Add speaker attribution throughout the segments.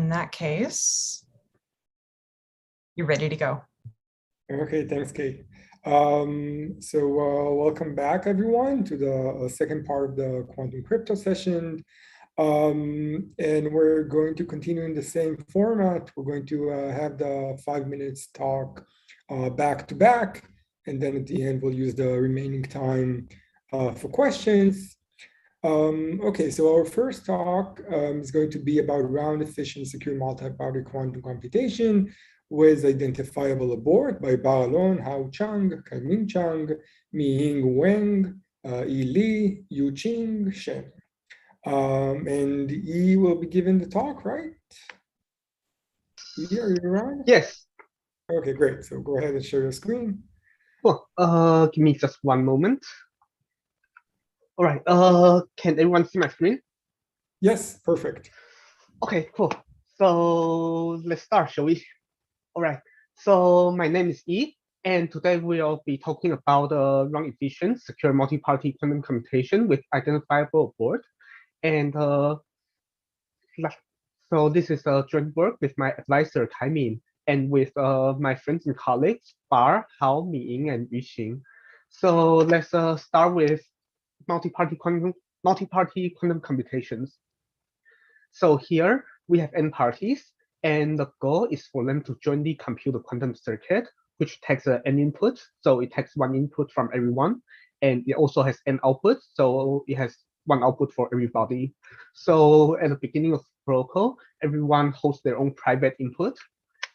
Speaker 1: in that case, you're ready to go.
Speaker 2: Okay, thanks, Kate. Welcome back, everyone, to the second part of the quantum crypto session. And we're going to continue in the same format. We're going to have the 5 minutes talk back to back, and then at the end, we'll use the remaining time for questions. Okay, so our first talk is going to be about round-efficient secure multi-party quantum computation with identifiable abort by Ba-Alon, Hao Chang, Kai-Ming Chang, Mi-Hing Wang, Yi Li, Yu Qing, Shen. And Yi will be giving the talk, right? Yi, are you around?
Speaker 3: Yes.
Speaker 2: Okay, great. So go ahead and share your screen.
Speaker 3: Well, give me just one moment. All right. Can everyone see my screen?
Speaker 2: Yes, perfect.
Speaker 3: Okay, cool. So let's start, shall we? All right. So my name is Yi, and today we'll be talking about round-efficient secure multi-party quantum computation with identifiable abort. And so this is a joint work with my advisor Kai-Min and with my friends and colleagues Bar, Hao, Mi-Ying, and Yuxing. So let's start with multi-party quantum computations. So here we have n parties, and the goal is for them to jointly compute a quantum circuit, which takes n input. So it takes one input from everyone, and it also has n outputs. So it has one output for everybody. So at the beginning of the protocol, everyone holds their own private input.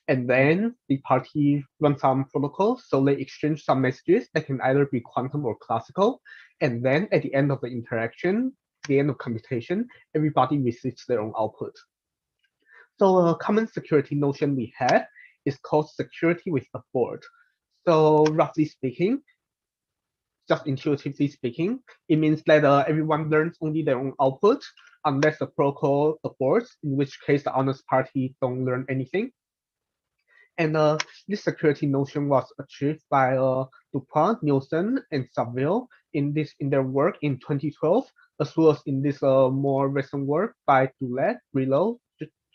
Speaker 3: And then the party runs some protocols, so they exchange some messages that can either be quantum or classical. And then at the end of the interaction, the end of computation, everybody receives their own output. So a common security notion we have is called security with abort. So roughly speaking, just intuitively speaking, it means that everyone learns only their own output unless the protocol aborts, in which case the honest party don't learn anything. And this security notion was achieved by Dupont, Nielsen, and Saville in their work in 2012, as well as in this more recent work by Dulett, Brillo,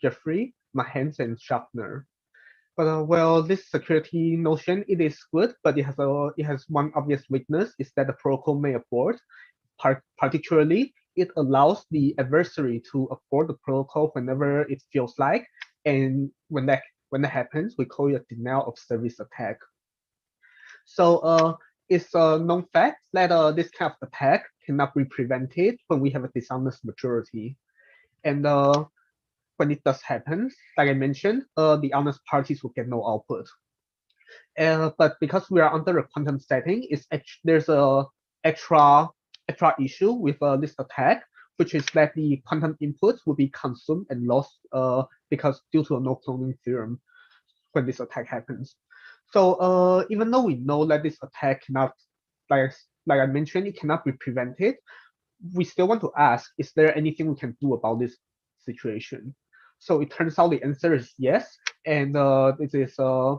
Speaker 3: Jeffrey, Mahens, and Schaffner. But well, this security notion, it is good, but it has one obvious weakness, is that the protocol may abort. Particularly, it allows the adversary to abort the protocol whenever it feels like, and when that happens, we call it a denial of service attack. So it's a known fact that this kind of attack cannot be prevented when we have a dishonest majority. And when it does happen, like I mentioned, the honest parties will get no output. But because we are under a quantum setting, there's a extra issue with this attack, which is that the quantum inputs will be consumed and lost because due to a no cloning theorem when this attack happens. So even though we know that this attack cannot, like I mentioned, it cannot be prevented, we still want to ask, is there anything we can do about this situation? So it turns out the answer is yes, and this is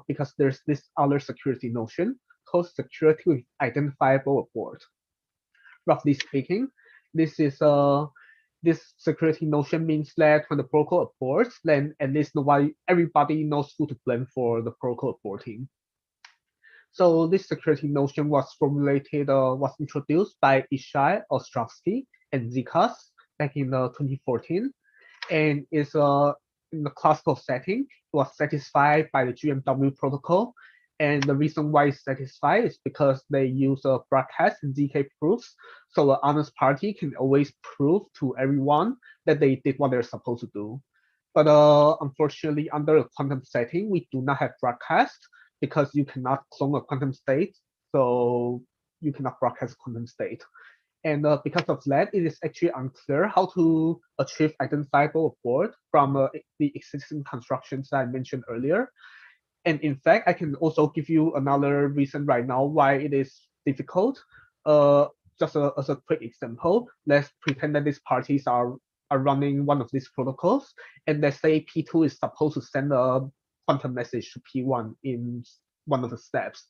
Speaker 3: because there's this other security notion called security with identifiable abort. Roughly speaking, this security notion means that when the protocol aborts, then at least everybody knows who to blame for the protocol aborting. So this security notion was introduced by Ishai, Ostrovsky, and Zikas back in 2014, and is in the classical setting, it was satisfied by the GMW protocol. And the reason why it's satisfied is because they use broadcast and ZK proofs. So the honest party can always prove to everyone that they did what they're supposed to do. But unfortunately, under a quantum setting, we do not have broadcast because you cannot clone a quantum state. So you cannot broadcast a quantum state. And because of that, it is actually unclear how to achieve identifiable abort from the existing constructions that I mentioned earlier. And in fact, I can also give you another reason right now why it is difficult. Just as a quick example, let's pretend that these parties are running one of these protocols, and let's say P2 is supposed to send a quantum message to P1 in one of the steps.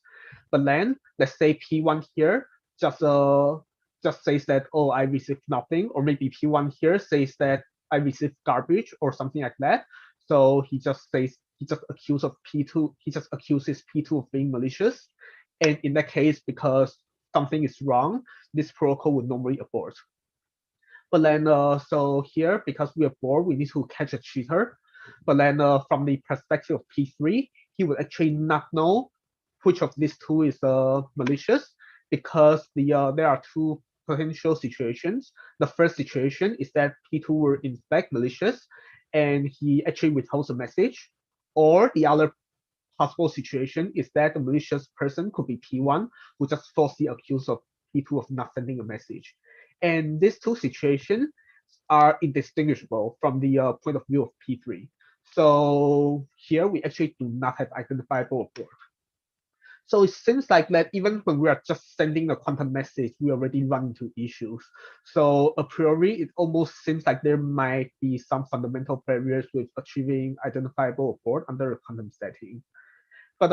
Speaker 3: But then let's say P1 here just says that, oh, I received nothing, or maybe P1 here says that I received garbage or something like that. So he just accuses P2 of being malicious. And in that case, because something is wrong, this protocol would normally abort. But then, so here, because we are bored, we need to catch a cheater. But then from the perspective of P3, he would actually not know which of these two is malicious, because there are two potential situations. The first situation is that P2 were in fact malicious, and he actually withholds a message. Or the other possible situation is that the malicious person could be P1, who just falsely accused of P2 of not sending a message. And these two situations are indistinguishable from the point of view of P3. So here we actually do not have identifiable abort. So it seems like that even when we are just sending a quantum message, we already run into issues. So a priori, it almost seems like there might be some fundamental barriers with achieving identifiable abort under a quantum setting. But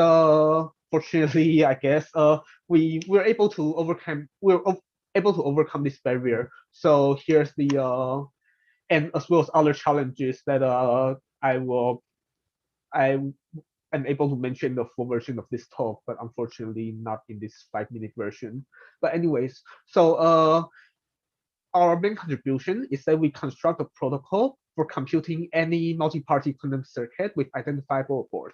Speaker 3: fortunately, I guess we're able to overcome this barrier. So here's the and as well as other challenges that I am able to mention the full version of this talk, but unfortunately not in this 5-minute version. But anyways, so our main contribution is that we construct a protocol for computing any multi-party quantum circuit with identifiable abort.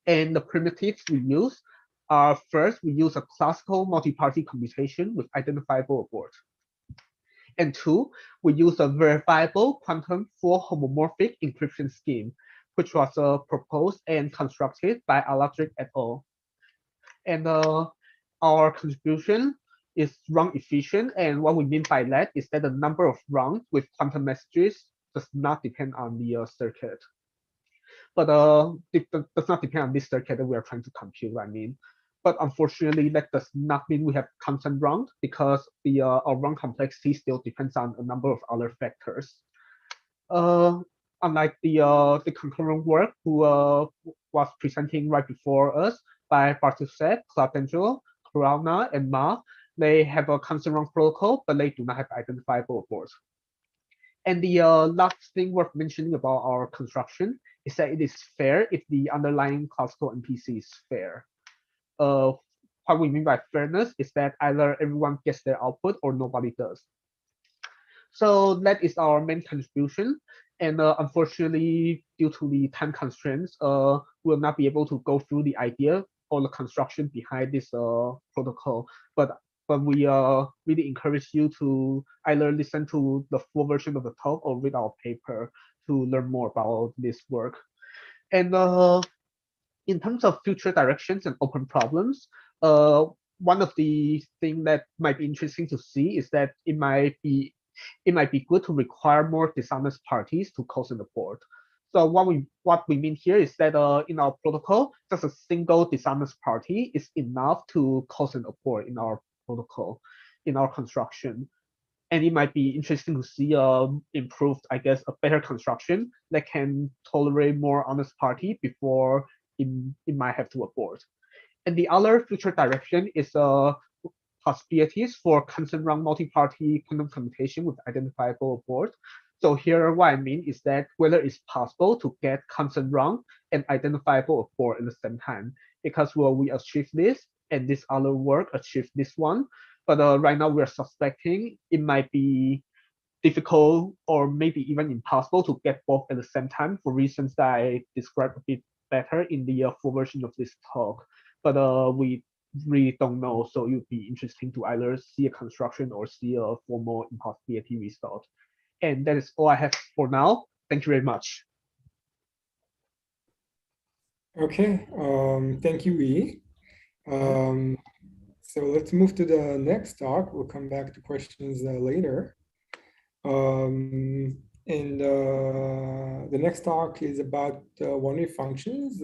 Speaker 3: And the primitives we use are, first, we use a classical multi-party computation with identifiable abort. And two, we use a verifiable quantum full homomorphic encryption scheme, which was proposed and constructed by Electric et al. And our contribution is run efficient. And what we mean by that is that the number of runs with quantum messages does not depend on the circuit. But it does not depend on this circuit that we are trying to compute, I mean. But unfortunately, that does not mean we have constant round, because the our round complexity still depends on a number of other factors. Unlike the concurrent work who was presenting right before us by Bartuset, Claudangelo, Corona, and Ma, they have a constant round protocol, but they do not have identifiable aborts. And the last thing worth mentioning about our construction is that it is fair if the underlying classical MPC is fair. What we mean by fairness is that either everyone gets their output or nobody does. So that is our main contribution. And unfortunately, due to the time constraints, we'll not be able to go through the idea or the construction behind this protocol. But we really encourage you to either listen to the full version of the talk or read our paper to learn more about this work. And in terms of future directions and open problems, one of the things that might be interesting to see is that it might be good to require more dishonest parties to co-sign the port. So what we mean here is that in our protocol, just a single dishonest party is enough to co-sign a port in our protocol, in our construction. And it might be interesting to see improved, I guess, a better construction that can tolerate more honest party before it might have to abort. And the other future direction is possibilities for constant round multi-party quantum computation with identifiable abort. So here, what I mean is that whether it's possible to get constant round and identifiable abort at the same time, because we achieve this and this other work achieve this one. But right now we're suspecting it might be difficult or maybe even impossible to get both at the same time for reasons that I described a bit better in the full version of this talk. But we really don't know, so it would be interesting to either see a construction or see a formal impossibility result. And that is all I have for now. Thank you very much.
Speaker 2: Okay, thank you, Yi. So let's move to the next talk. We'll come back to questions later. And the next talk is about one-way functions,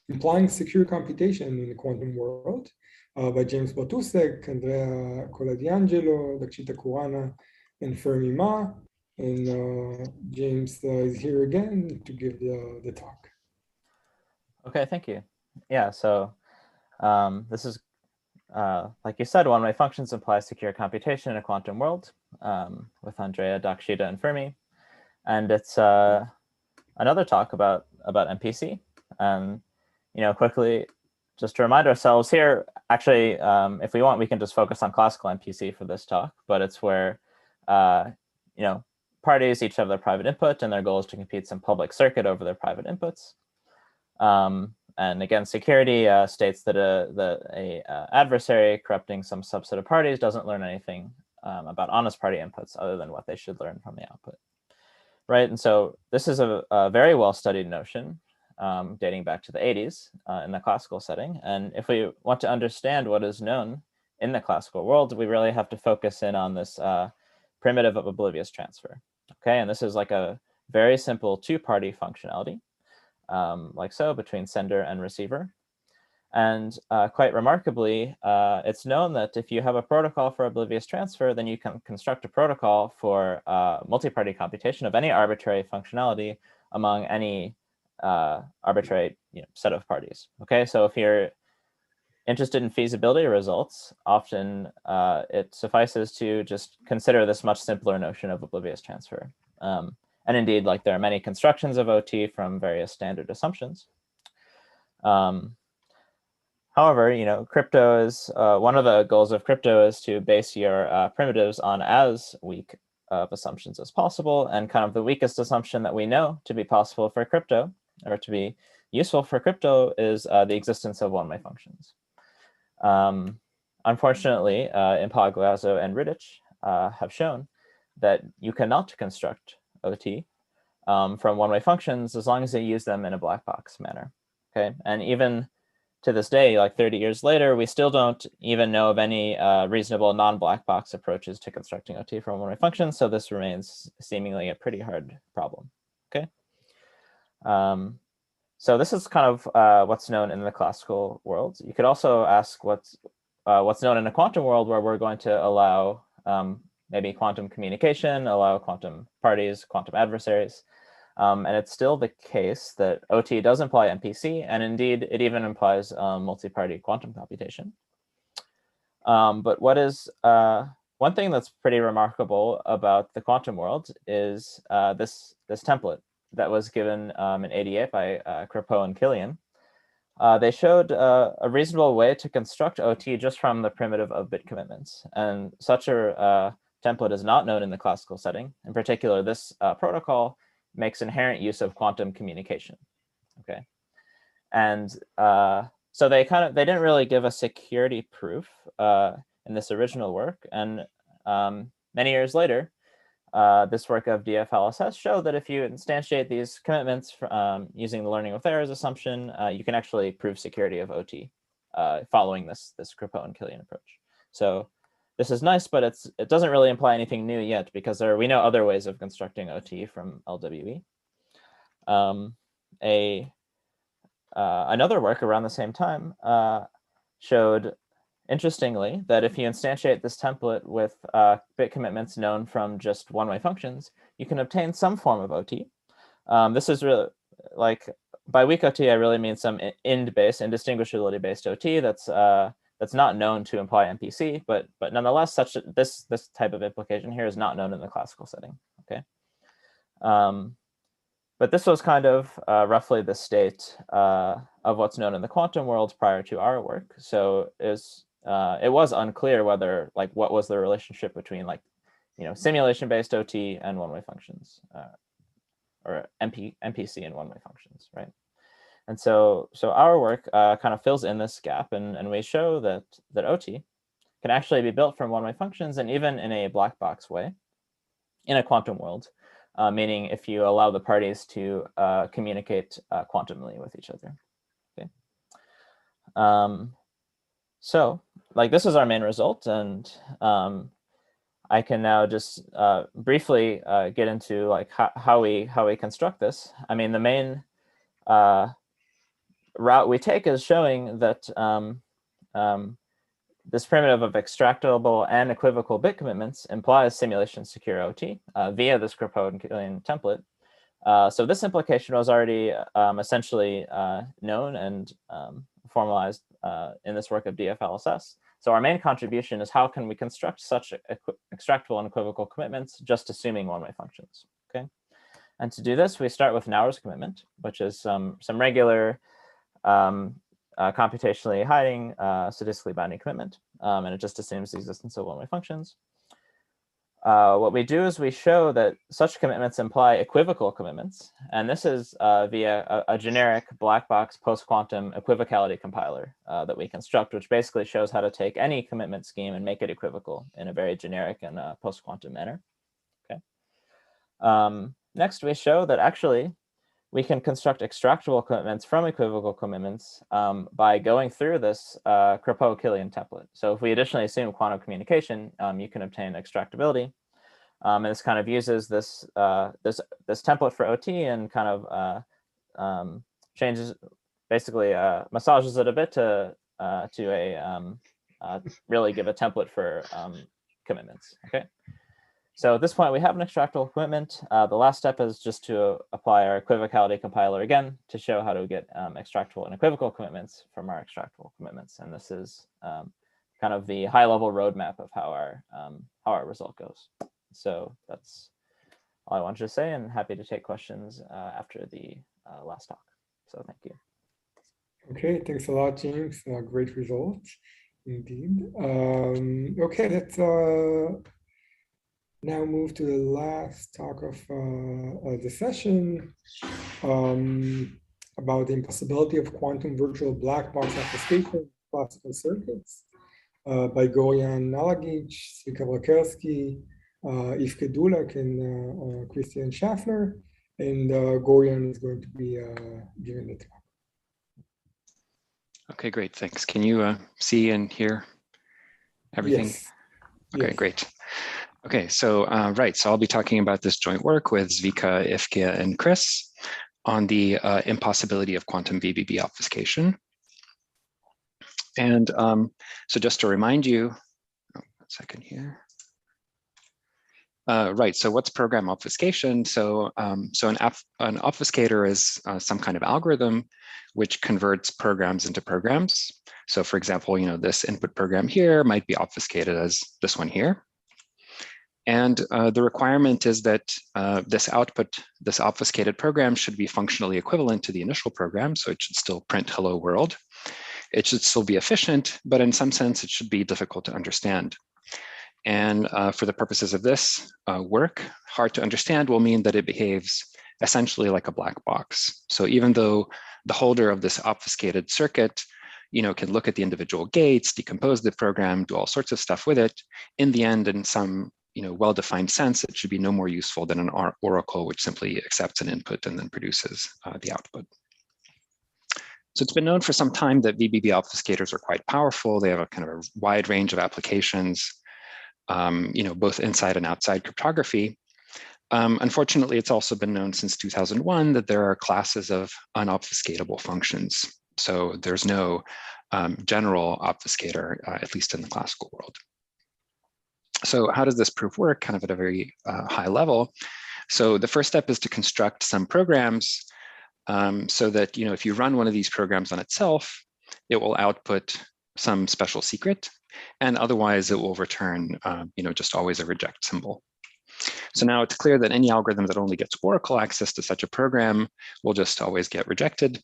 Speaker 2: implying secure computation in the quantum world, by James Bartusek, Andrea Coladiangelo, Lakshita Kurana, and Fermi Ma. And James is here again to give the talk.
Speaker 4: Okay, thank you. Yeah, so this is, like you said, one-way functions imply secure computation in a quantum world with Andrea, Dakshita, and Fermi. And it's another talk about MPC. And quickly, just to remind ourselves here, actually, if we want, we can just focus on classical MPC for this talk, but it's where parties each have their private input, and their goal is to compute some public circuit over their private inputs. And again, security states that a adversary corrupting some subset of parties doesn't learn anything about honest party inputs other than what they should learn from the output, right? And so this is a very well-studied notion dating back to the 80s in the classical setting. And if we want to understand what is known in the classical world, we really have to focus in on this primitive of oblivious transfer. Okay, and this is like a very simple two-party functionality, like so, between sender and receiver. And quite remarkably, it's known that if you have a protocol for oblivious transfer, then you can construct a protocol for multi-party computation of any arbitrary functionality among any arbitrary set of parties. Okay, so if you're interested in feasibility results, often it suffices to just consider this much simpler notion of oblivious transfer. And indeed, like there are many constructions of OT from various standard assumptions. However, crypto is one of the goals of crypto is to base your primitives on as weak of assumptions as possible. And kind of the weakest assumption that we know to be possible for crypto, or to be useful for crypto, is the existence of one-way functions. Unfortunately, Impagliazzo and Ridich have shown that you cannot construct OT from one-way functions as long as you use them in a black box manner. Okay, and even to this day, like 30 years later, we still don't even know of any reasonable non-black box approaches to constructing OT from one-way functions. So this remains seemingly a pretty hard problem. Okay. So this is kind of what's known in the classical world. You could also ask what's known in a quantum world, where we're going to allow maybe quantum communication, allow quantum parties, quantum adversaries. And it's still the case that OT does imply MPC, and indeed it even implies multi-party quantum computation. But what is one thing that's pretty remarkable about the quantum world is this template that was given in '88 by Crypto and Killian. They showed a reasonable way to construct OT just from the primitive of bit commitments, and such a template is not known in the classical setting. In particular, this protocol makes inherent use of quantum communication. Okay, and so they didn't really give a security proof in this original work, and many years later, this work of DFLSS showed that if you instantiate these commitments using the learning with errors assumption, you can actually prove security of OT following this Crypto and Killian approach. So this is nice, but it doesn't really imply anything new yet, because we know other ways of constructing OT from LWE. Another work around the same time showed, interestingly, that if you instantiate this template with bit commitments known from just one-way functions, you can obtain some form of OT. This is really, like, by weak OT, I really mean some IND-based, indistinguishability-based OT that's not known to imply MPC, but nonetheless, this type of implication here is not known in the classical setting. Okay, but this was kind of roughly the state of what's known in the quantum world prior to our work. So it was unclear whether, like, what was the relationship between, like, simulation-based OT and one-way functions, or MPC and one-way functions, right? And so our work kind of fills in this gap, and we show that OT can actually be built from one-way functions, and even in a black box way in a quantum world, meaning if you allow the parties to communicate quantumly with each other. Okay. So, like, this is our main result, and I can now just briefly get into, like, how we construct this. I mean, the main route we take is showing that this primitive of extractable and equivocal bit commitments implies simulation secure OT via this Crypto and Killian template. So this implication was already essentially known and formalized in this work of DFLSS. So our main contribution is how can we construct such extractable and equivocal commitments just assuming one-way functions, okay? And to do this, we start with Nauer's commitment, which is some regular computationally hiding statistically binding commitment. And it just assumes the existence of one-way functions. What we do is we show that such commitments imply equivocal commitments. And this is via a generic black box post-quantum equivocality compiler that we construct, which basically shows how to take any commitment scheme and make it equivocal in a very generic and post-quantum manner. Okay. Next, we show that actually we can construct extractable commitments from equivocal commitments by going through this Kropotkin template. So if we additionally assume quantum communication, you can obtain extractability. And this kind of uses this this template for OT and kind of changes, basically massages it a bit to really give a template for commitments. Okay. So at this point, we have an extractable commitment. The last step is just to apply our equivocality compiler again to show how to get extractable and equivocal commitments from our extractable commitments. And this is kind of the high-level roadmap of how our result goes. So that's all I wanted to say, and happy to take questions after the last talk. So thank you.
Speaker 2: Okay, thanks a lot, James. Great results, indeed. Okay, let's now move to the last talk of the session about the impossibility of quantum virtual black box obfuscation classical circuits by Goyan Nalagic, Zvika Vlakelski, Yvke Dulak, and Christian Schaffner. And Goyan is going to be giving the talk.
Speaker 5: Okay, great, thanks. Can you see and hear everything?
Speaker 2: Yes.
Speaker 5: Okay,
Speaker 2: yes.
Speaker 5: Great. Okay, so right, so I'll be talking about this joint work with Zvika, Yvke, and Chris on the impossibility of quantum VBB obfuscation. And so just to remind you, oh, 1 second here. Right, so what's program obfuscation? So, an obfuscator is some kind of algorithm which converts programs into programs. So for example, this input program here might be obfuscated as this one here. And the requirement is that this obfuscated program should be functionally equivalent to the initial program. So it should still print hello world. It should still be efficient, but in some sense, it should be difficult to understand. And for the purposes of this work, hard to understand will mean that it behaves essentially like a black box. So even though the holder of this obfuscated circuit can look at the individual gates, decompose the program, do all sorts of stuff with it, in the end, in some well-defined sense, it should be no more useful than an oracle, which simply accepts an input and then produces the output. So it's been known for some time that VBB obfuscators are quite powerful. They have a kind of a wide range of applications, both inside and outside cryptography. Unfortunately, it's also been known since 2001 that there are classes of unobfuscatable functions. So there's no general obfuscator, at least in the classical world. So how does this proof work, kind of at a very high level? So the first step is to construct some programs so that if you run one of these programs on itself, it will output some special secret, and otherwise it will return just always a reject symbol. So now it's clear that any algorithm that only gets oracle access to such a program will just always get rejected.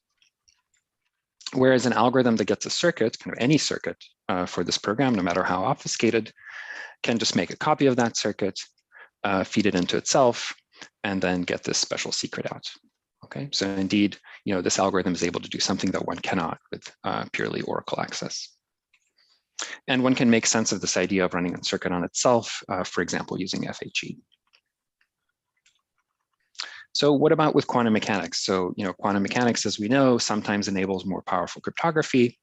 Speaker 5: Whereas an algorithm that gets a circuit, kind of any circuit for this program, no matter how obfuscated, can just make a copy of that circuit, feed it into itself, and then get this special secret out. Okay, so indeed, this algorithm is able to do something that one cannot with purely oracle access. And one can make sense of this idea of running a circuit on itself, for example, using FHE. So what about with quantum mechanics? So, quantum mechanics, as we know, sometimes enables more powerful cryptography.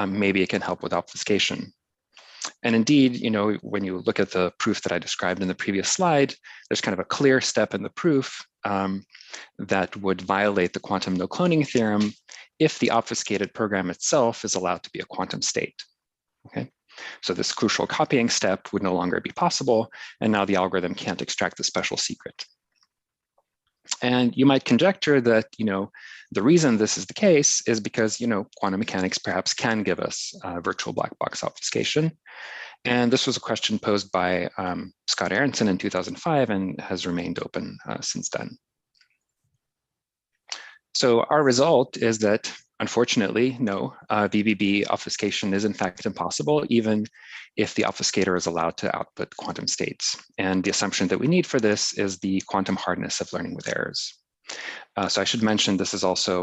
Speaker 5: Maybe it can help with obfuscation. And indeed, when you look at the proof that I described in the previous slide, there's kind of a clear step in the proof that would violate the quantum no cloning theorem if the obfuscated program itself is allowed to be a quantum state. Okay, so this crucial copying step would no longer be possible, and now the algorithm can't extract the special secret. And you might conjecture that, the reason this is the case is because, quantum mechanics perhaps can give us virtual black box obfuscation. And this was a question posed by Scott Aronson in 2005 and has remained open since then. So our result is that, unfortunately, no, VBB obfuscation is in fact impossible, even if the obfuscator is allowed to output quantum states. And the assumption that we need for this is the quantum hardness of learning with errors. So I should mention this is also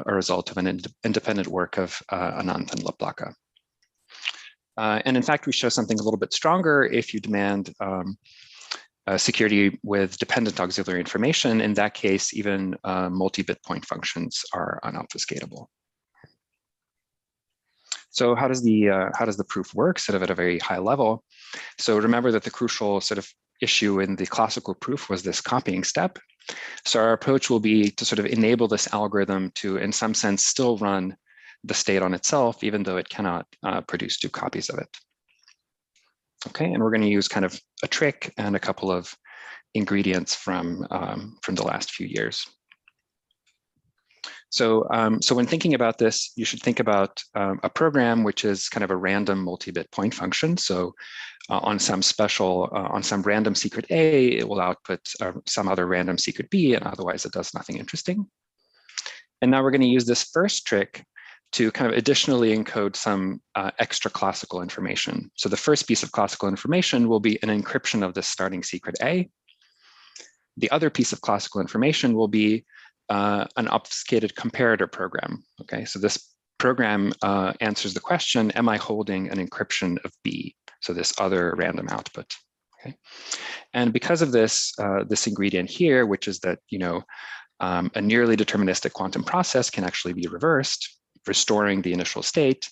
Speaker 5: a result of an independent work of Anand and Laplaka. And in fact, we show something a little bit stronger if you demand security with dependent auxiliary information. In that case, even multi-bit point functions are unobfuscatable. So how does the proof work sort of at a very high level? So remember that the crucial sort of issue in the classical proof was this copying step. So our approach will be to sort of enable this algorithm to, in some sense, still run the state on itself, even though it cannot produce two copies of it. Okay, and we're going to use kind of a trick and a couple of ingredients from the last few years. So, so when thinking about this, you should think about a program which is kind of a random multi-bit point function. So on some random secret A, it will output some other random secret B, and otherwise it does nothing interesting. And now we're going to use this first trick to kind of additionally encode some extra classical information. So the first piece of classical information will be an encryption of this starting secret A. The other piece of classical information will be an obfuscated comparator program. Okay, so this program answers the question, am I holding an encryption of B? So this other random output. Okay, and because of this, this ingredient here, which is that, you know, a nearly deterministic quantum process can actually be reversed, restoring the initial state.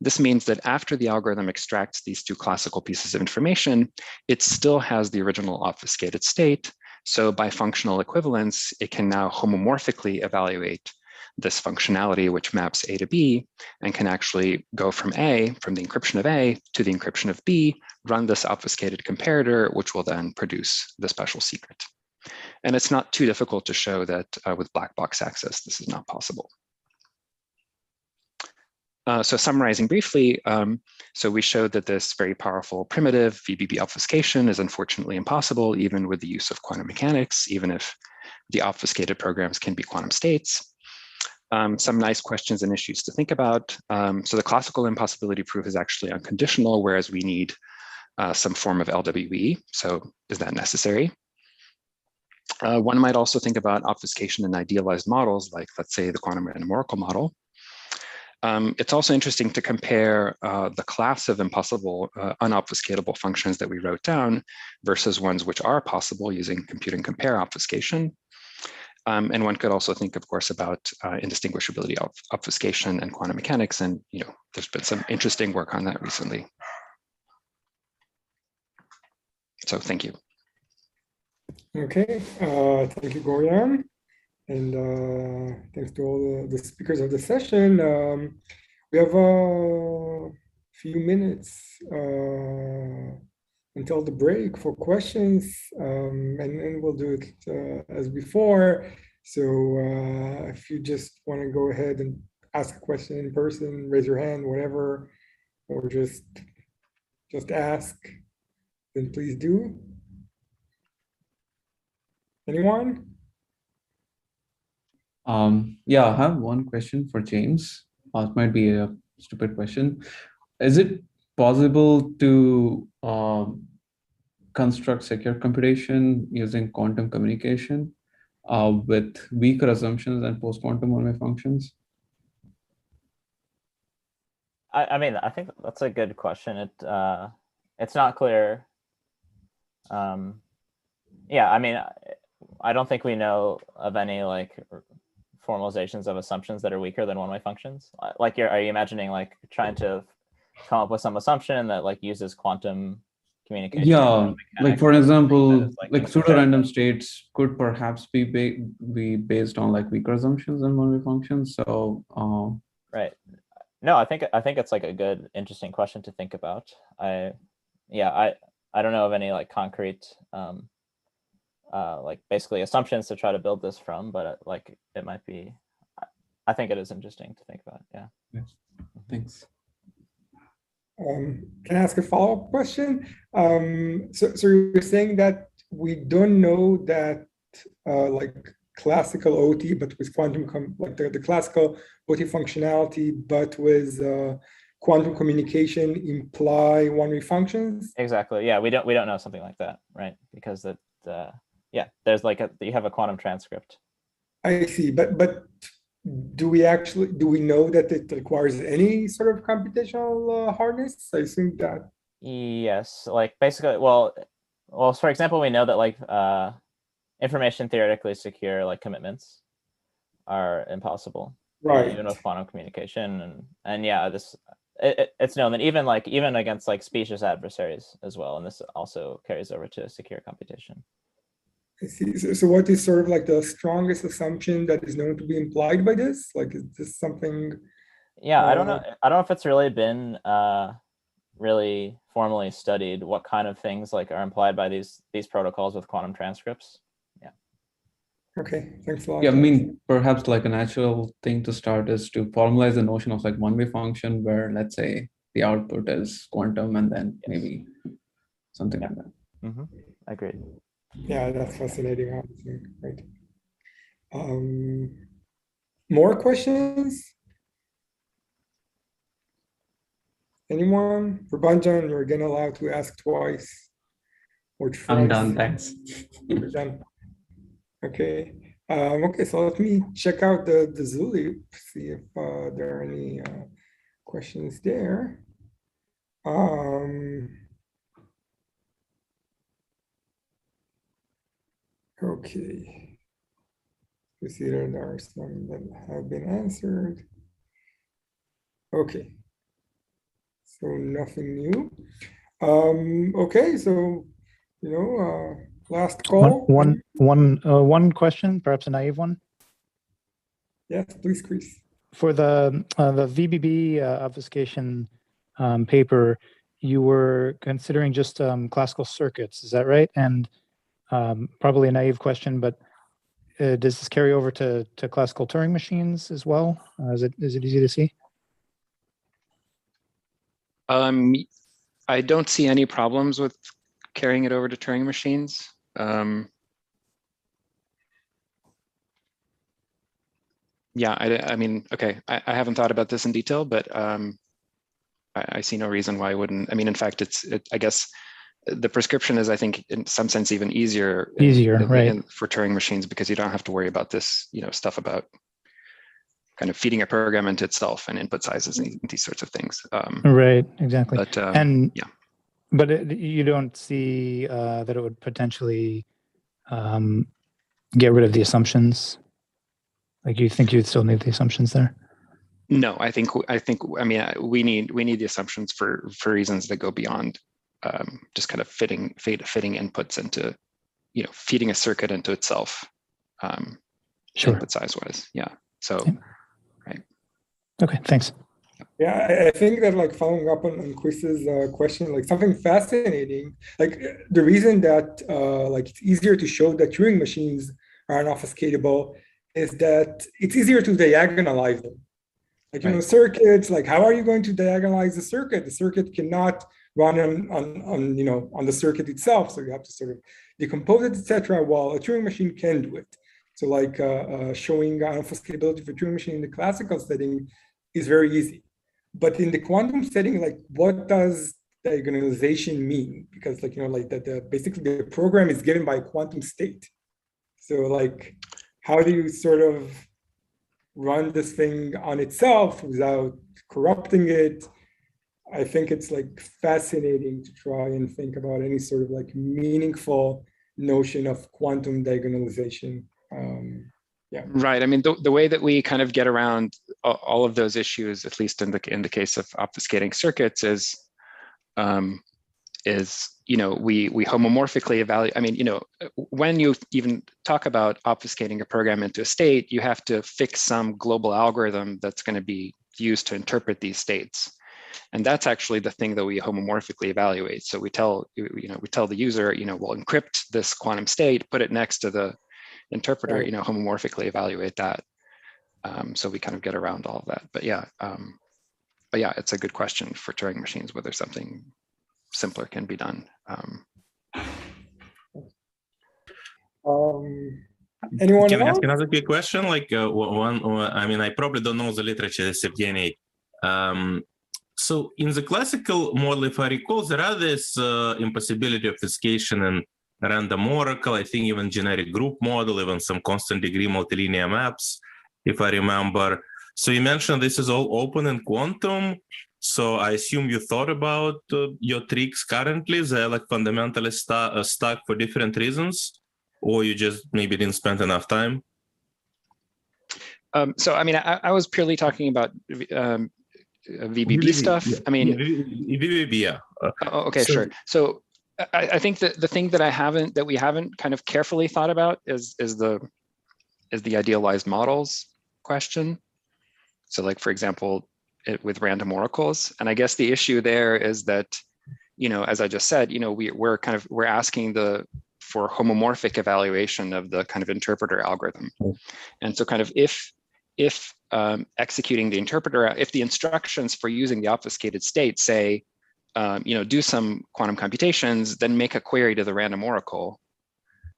Speaker 5: This means that after the algorithm extracts these two classical pieces of information, it still has the original obfuscated state. So by functional equivalence, it can now homomorphically evaluate this functionality, which maps A to B, and can actually go from A, from the encryption of A to the encryption of B, run this obfuscated comparator, which will then produce the special secret. And it's not too difficult to show that with black box access, this is not possible. So summarizing briefly, so we showed that this very powerful primitive VBB obfuscation is unfortunately impossible, even with the use of quantum mechanics, even if the obfuscated programs can be quantum states. Some nice questions and issues to think about. So the classical impossibility proof is actually unconditional, whereas we need some form of LWE. So is that necessary? One might also think about obfuscation in idealized models, like let's say the quantum random oracle model. It's also interesting to compare the class of impossible unobfuscatable functions that we wrote down versus ones which are possible using compute and compare obfuscation. And one could also think, of course, about indistinguishability of obfuscation and quantum mechanics. And, you know, there's been some interesting work on that recently. So thank you.
Speaker 2: Okay, thank you, Gorian. And thanks to all the speakers of the session. We have a few minutes until the break for questions, and we'll do it as before. So if you just want to go ahead and ask a question in person, raise your hand, whatever, or just ask, then please do. Anyone?
Speaker 6: Yeah, I have one question for James. It might be a stupid question. Is it possible to construct secure computation using quantum communication with weaker assumptions than post-quantum Oneway functions?
Speaker 4: I mean, I think that's a good question. It's not clear. Yeah, I mean, I don't think we know of any like formalizations of assumptions that are weaker than one-way functions. Like, are you imagining like trying to come up with some assumption that like uses quantum communication?
Speaker 6: Yeah, like for example, like pseudo-random
Speaker 4: yeah.
Speaker 6: states could perhaps be based on like weaker assumptions than one-way functions. So
Speaker 4: right. No, I think it's like a good, interesting question to think about. I don't know of any like concrete like basically assumptions to try to build this from, but like it might be, I think it is interesting to think about. Yeah.
Speaker 6: Yes. Thanks.
Speaker 2: Can I ask a follow-up question? So you're saying that we don't know that like classical OT, but with like the classical OT functionality, but with quantum communication imply one-way functions?
Speaker 4: Exactly. Yeah, we don't know something like that, right? Because yeah, there's like you have a quantum transcript.
Speaker 2: I see, but do we know that it requires any sort of computational hardness? I think that.
Speaker 4: Yes, like basically, well, for example, we know that like information theoretically secure like commitments are impossible,
Speaker 2: Right.
Speaker 4: even with quantum communication, and yeah, it's known that even against like specious adversaries as well, and this also carries over to secure computation.
Speaker 2: I see. So what is sort of like the strongest assumption that is known to be implied by this? Like, is this something?
Speaker 4: Yeah, I don't know if it's really been really formally studied what kind of things like are implied by these protocols with quantum transcripts. Yeah.
Speaker 2: Okay, thanks a lot.
Speaker 6: Yeah, I mean, perhaps like a natural thing to start is to formalize the notion of like one-way function where, let's say, the output is quantum and then maybe something like that.
Speaker 4: Mm-hmm. Agreed.
Speaker 2: Yeah, that's fascinating, honestly. Right. More questions? Anyone? For Banjan, you're again allowed to ask twice or thrice.
Speaker 6: I'm done, thanks.
Speaker 2: You're done. Okay. Okay, so let me check out the Zulip, see if there are any questions there. Okay. You see there are some that have been answered. Okay. So nothing new. Okay, so last call.
Speaker 7: One question, perhaps a naive one.
Speaker 2: Yes, please, Chris.
Speaker 7: For the VBB obfuscation paper, you were considering just classical circuits, is that right? And probably a naive question, but does this carry over to classical Turing machines as well? Is it easy to see?
Speaker 5: I don't see any problems with carrying it over to Turing machines. Yeah, I mean, okay, I haven't thought about this in detail, but I see no reason why I wouldn't. I mean, in fact, I guess the prescription is, I think, in some sense, even easier.
Speaker 7: Right.
Speaker 5: For Turing machines, because you don't have to worry about this, stuff about kind of feeding a program into itself and input sizes and these sorts of things.
Speaker 7: Right, exactly.
Speaker 5: But yeah.
Speaker 7: But you don't see that it would potentially get rid of the assumptions? Like you think you'd still need the assumptions there?
Speaker 5: No, I mean, we need the assumptions for reasons that go beyond just kind of fitting inputs into, feeding a circuit into itself.
Speaker 7: Sure.
Speaker 5: Input size wise, yeah. So,
Speaker 7: yeah.
Speaker 5: Right.
Speaker 7: Okay, thanks.
Speaker 2: Yeah, I think that like following up on Chris's question, like something fascinating, like the reason that like it's easier to show that Turing machines are unobfuscatable is that it's easier to diagonalize them. Like, circuits, like how are you going to diagonalize the circuit? The circuit cannot run on the circuit itself. So you have to sort of decompose it, etc. While a Turing machine can do it. So like showing unobfuscatability for Turing machine in the classical setting is very easy. But in the quantum setting, like what does diagonalization mean? Because like, basically the program is given by a quantum state. So like, how do you sort of run this thing on itself without corrupting it? I think it's like fascinating to try and think about any sort of like meaningful notion of quantum diagonalization. Yeah. Right.
Speaker 5: I mean, the way that we kind of get around all of those issues, at least in the case of obfuscating circuits, is we homomorphically evaluate. I mean, when you even talk about obfuscating a program into a state, you have to fix some global algorithm that's going to be used to interpret these states. And that's actually the thing that we homomorphically evaluate. So we tell the user, we'll encrypt this quantum state, put it next to the interpreter,
Speaker 2: right.
Speaker 5: Homomorphically evaluate that. So we kind of get around all of that. But yeah, it's a good question for Turing machines, whether something simpler can be done.
Speaker 2: Anyone
Speaker 8: Can I
Speaker 2: else?
Speaker 8: ask another quick question? Like I mean, I probably don't know the literature, Evgeny. So in the classical model, if I recall, there are this impossibility of obfuscation in random oracle, I think even generic group model, even some constant degree multilinear maps, if I remember. So you mentioned this is all open in quantum. So I assume you thought about your tricks currently. They're like fundamentally stuck for different reasons, or you just maybe didn't spend enough time?
Speaker 5: So I mean, I was purely talking about VBB stuff.
Speaker 8: Yeah.
Speaker 5: I mean,
Speaker 8: VBB, yeah.
Speaker 5: Okay,
Speaker 8: So-
Speaker 5: sure. So I think that the thing that we haven't kind of carefully thought about is the idealized models question. So like, for example, with random oracles. And I guess the issue there is that, you know, as I just said, you know, we're asking for homomorphic evaluation of the kind of interpreter algorithm. And so kind of if executing the interpreter, if the instructions for using the obfuscated state say, you know, do some quantum computations, then make a query to the random oracle,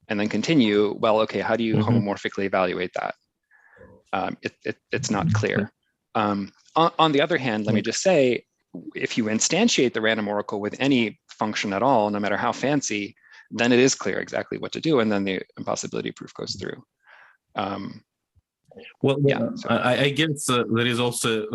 Speaker 5: and then continue, well, okay, how do you homomorphically evaluate that? It's not clear. On the other hand, let me just say, if you instantiate the random oracle with any function at all, no matter how fancy, then it is clear exactly what to do, and then the impossibility proof goes through.
Speaker 8: Well,
Speaker 5: Yeah, so-
Speaker 8: I guess there is also,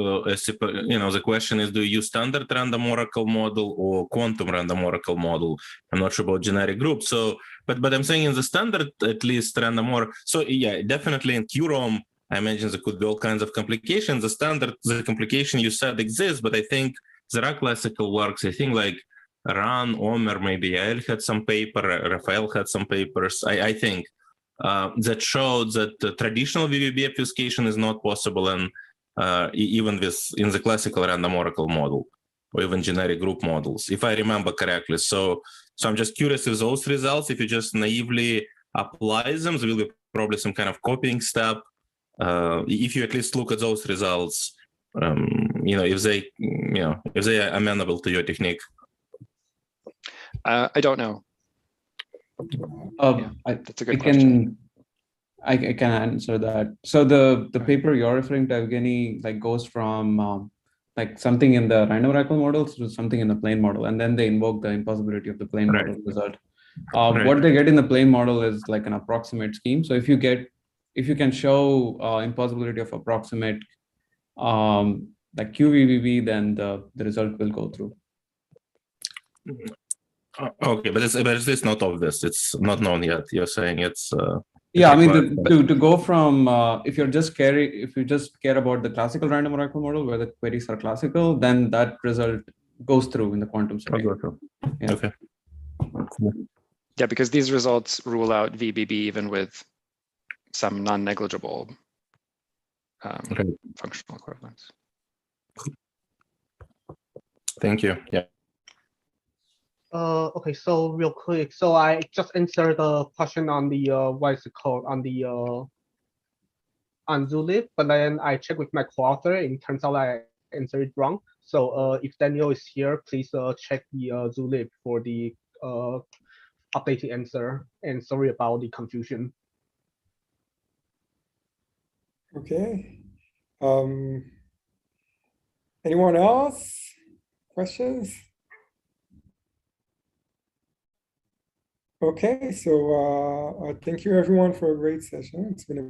Speaker 8: you know, the question is, do you use standard random oracle model or quantum random oracle model? I'm not sure about generic group. So, but I'm saying in the standard, at least random oracle. So yeah, definitely in QROM, I imagine there could be all kinds of complications. The standard, the complication you said exists, but I think there are classical works. I think like Ran, Omer, maybe Yael had some paper, Rafael had some papers, I think. That showed that traditional VBB obfuscation is not possible, and even in the classical random oracle model, or even generic group models, if I remember correctly. So I'm just curious if those results, if you just naively apply them, there will be probably some kind of copying step. If you at least look at those results, you know, if they are amenable to your technique.
Speaker 5: I don't know. That's a good question.
Speaker 6: I can answer that. So the paper you're referring to, Evgeny, like goes from like something in the random oracle models to something in the plane model, and then they invoke the impossibility of the plane
Speaker 8: Right.
Speaker 6: model result.
Speaker 8: Right.
Speaker 6: What they get in the plane model is like an approximate scheme. So if you can show impossibility of approximate like QVBB, then the result will go through.
Speaker 8: Okay, but it's not obvious. It's not known yet. You're saying it's.
Speaker 6: Yeah, I mean, to go from if you just care about the classical random oracle model where the queries are classical, then that result goes through in the quantum setting. Yeah.
Speaker 8: Okay. Cool.
Speaker 5: Yeah, because these results rule out VBB even with some non-negligible functional equivalence.
Speaker 8: Thank you. Yeah.
Speaker 3: Okay, so real quick, so I just answered the question on the what is it called, on the on Zulip, but then I checked with my co-author, and it turns out I answered it wrong. So if Daniel is here, please check the Zulip for the updated answer, and sorry about the confusion.
Speaker 2: Okay. Anyone else? Questions? Okay, so thank you everyone for a great session. It's been a